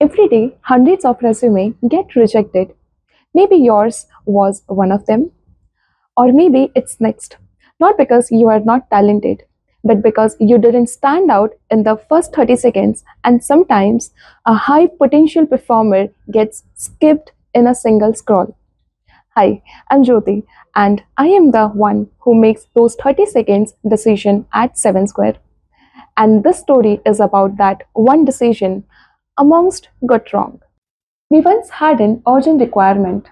Every day, hundreds of resumes get rejected. Maybe yours was one of them, or maybe it's next. Not because you are not talented, but because you didn't stand out in the first 30 seconds, and sometimes a high potential performer gets skipped in a single scroll. Hi, I'm Jyoti, and I am the one who makes those 30 seconds decision at 7 square. And this story is about that one decision amongst got wrong. We once had an urgent requirement.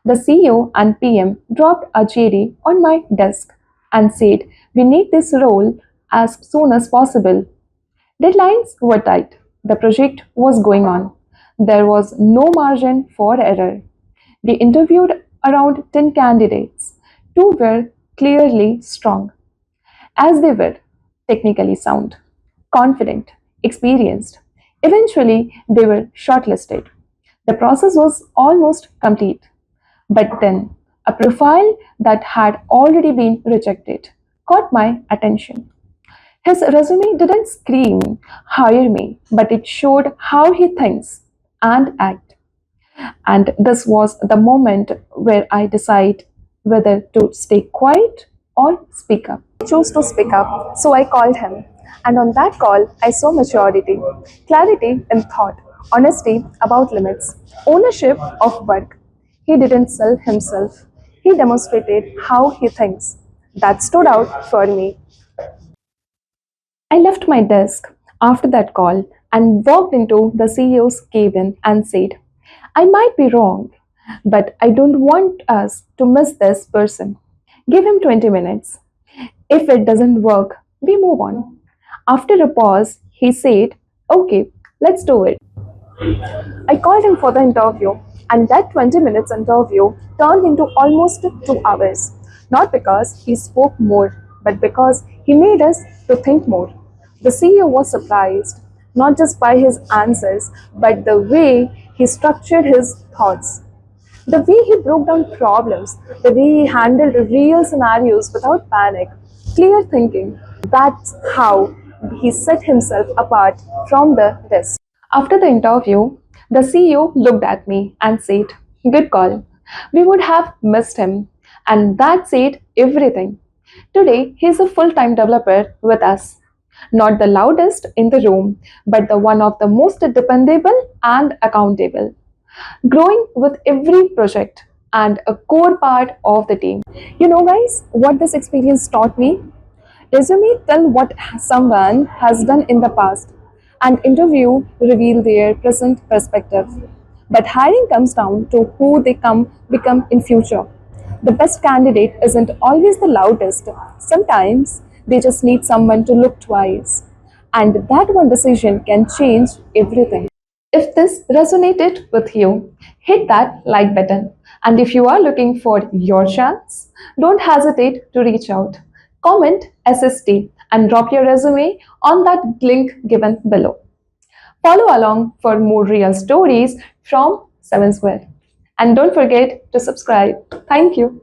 The CEO and PM dropped a JD on my desk and said, "We need this role as soon as possible." Deadlines were tight. The project was going on. There was no margin for error. We interviewed around 10 candidates. Two were clearly strong, as they were technically sound, confident, experienced. Eventually, they were shortlisted. The process was almost complete. But then, a profile that had already been rejected caught my attention. His resume didn't scream, "Hire me," but it showed how he thinks and acts. And this was the moment where I decide whether to stay quiet or speak up. I chose to speak up, so I called him. And on that call, I saw maturity, clarity in thought, honesty about limits, ownership of work. He didn't sell himself, he demonstrated how he thinks. That stood out for me. I left my desk after that call and walked into the CEO's cabin and said, "I might be wrong, but I don't want us to miss this person. Give him 20 minutes. If it doesn't work, we move on." After a pause, he said, "Okay, let's do it." I called him for the interview, and that 20 minutes interview turned into almost 2 hours. Not because he spoke more, but because he made us to think more. The CEO was surprised, not just by his answers, but the way he structured his thoughts. The way he broke down problems, the way he handled real scenarios without panic, clear thinking. That's how he set himself apart from the rest. After the interview, the CEO looked at me and said, "Good call. We would have missed him." And that said everything. Today, he's a full time developer with us. Not the loudest in the room, but the one of the most dependable and accountable, growing with every project and a core part of the team. You know, guys, what this experience taught me? Resume tell what someone has done in the past, and interview reveal their present perspective. But hiring comes down to who they come become in future. The best candidate isn't always the loudest. Sometimes they just need someone to look twice. And that one decision can change everything. If this resonated with you, hit that like button. And if you are looking for your chance, don't hesitate to reach out. Comment SST and drop your resume on that link given below. Follow along for more real stories from 7 Square. And don't forget to subscribe. Thank you.